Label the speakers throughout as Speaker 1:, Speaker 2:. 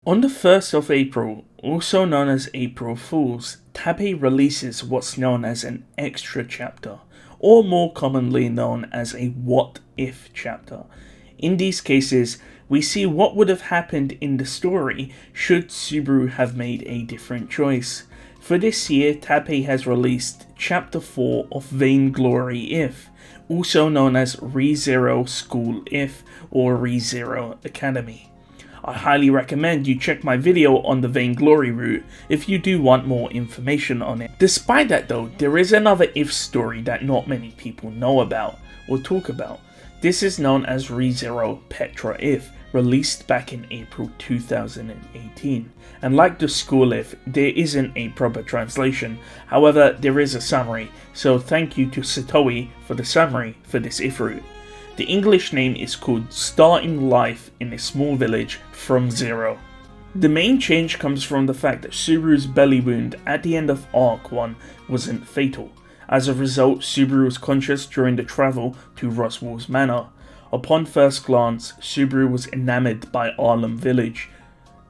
Speaker 1: On the 1st of April, also known as April Fools, Tappei releases what's known as an extra chapter, or more commonly known as a what if chapter. In these cases, we see what would have happened in the story should Subaru have made a different choice. For this year, Tappei has released Chapter 4 of Vainglory IF, also known as Rezero School IF or Rezero Academy. I highly recommend you check my video on the Vainglory route if you do want more information on it. Despite that though, there is another IF story that not many people know about or talk about. This is known as Rezero Petra IF, released back in April 2018. And like the school IF, there isn't a proper translation, however there is a summary, so thank you to Setowi for the summary for this IF route. The English name is called Starting Life in a Small Village from Zero. The main change comes from the fact that Subaru's belly wound at the end of Arc 1 wasn't fatal. As a result, Subaru was conscious during the travel to Roswell's manor. Upon first glance, Subaru was enamored by Arlem Village.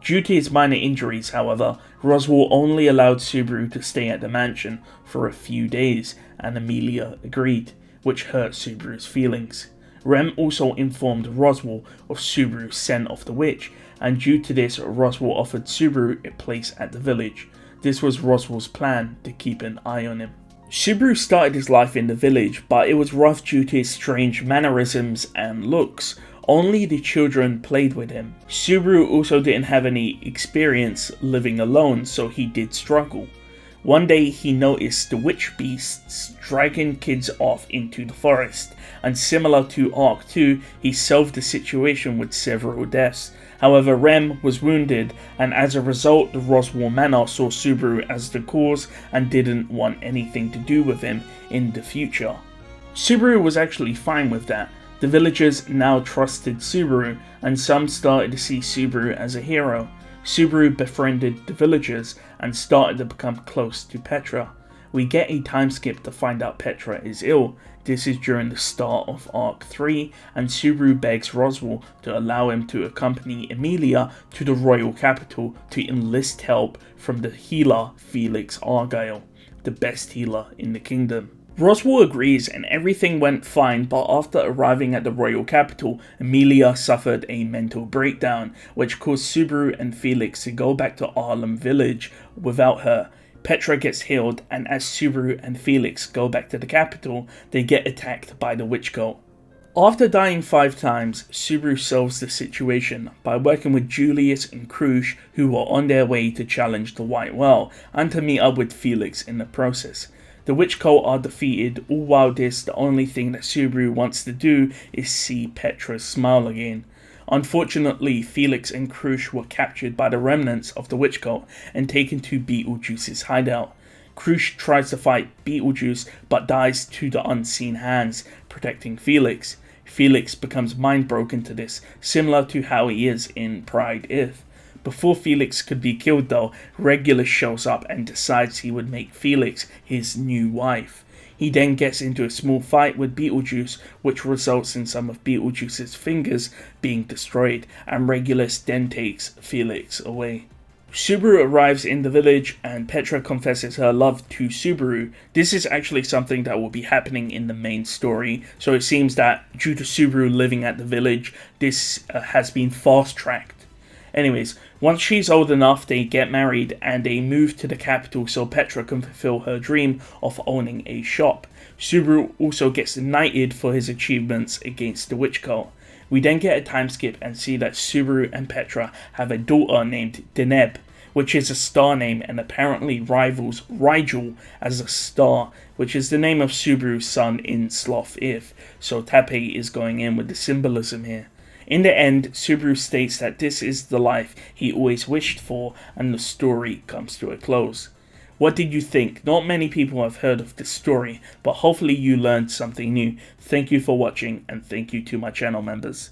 Speaker 1: Due to his minor injuries, however, Roswell only allowed Subaru to stay at the mansion for a few days, and Emilia agreed, which hurt Subaru's feelings. Rem also informed Roswell of Subaru's scent of the witch, and due to this, Roswell offered Subaru a place at the village. This was Roswell's plan to keep an eye on him. Subaru started his life in the village, but it was rough due to his strange mannerisms and looks. Only the children played with him. Subaru also didn't have any experience living alone, so he did struggle. One day he noticed the witch beasts dragging kids off into the forest, and similar to Arc 2, he solved the situation with several deaths. However, Rem was wounded, and as a result, the Roswell Manor saw Subaru as the cause and didn't want anything to do with him in the future. Subaru was actually fine with that. The villagers now trusted Subaru, and some started to see Subaru as a hero. Subaru befriended the villagers and started to become close to Petra. We get a time skip to find out Petra is ill. This is during the start of Arc 3, and Subaru begs Roswell to allow him to accompany Emilia to the royal capital to enlist help from the healer Felix Argyle, the best healer in the kingdom. Roswell agrees and everything went fine, but after arriving at the royal capital, Emilia suffered a mental breakdown, which caused Subaru and Felix to go back to Arlem Village without her. Petra gets healed, and as Subaru and Felix go back to the capital, they get attacked by the witch cult. After dying 5 times, Subaru solves the situation by working with Julius and Krush, who were on their way to challenge the White Well, and to meet up with Felix in the process. The witch cult are defeated, all while the only thing that Subaru wants to do is see Petra smile again. Unfortunately, Felix and Krush were captured by the remnants of the witch cult and taken to Beetlejuice's hideout. Krush tries to fight Beetlejuice but dies to the unseen hands protecting Felix. Felix becomes mind broken to this, similar to how he is in Pride IF. Before Felix could be killed though, Regulus shows up and decides he would make Felix his new wife. He then gets into a small fight with Beetlejuice, which results in some of Beetlejuice's fingers being destroyed, and Regulus then takes Felix away. Subaru arrives in the village and Petra confesses her love to Subaru. This is actually something that will be happening in the main story, so it seems that due to Subaru living at the village, this has been fast-tracked. Anyways, once she's old enough, they get married and they move to the capital so Petra can fulfill her dream of owning a shop. Subaru also gets knighted for his achievements against the witch cult. We then get a time skip and see that Subaru and Petra have a daughter named Deneb, which is a star name and apparently rivals Rigel as a star, which is the name of Subaru's son in Sloth IF, so Tappei is going in with the symbolism here. In the end, Subaru states that this is the life he always wished for, and the story comes to a close. What did you think? Not many people have heard of this story, but hopefully you learned something new. Thank you for watching, and thank you to my channel members.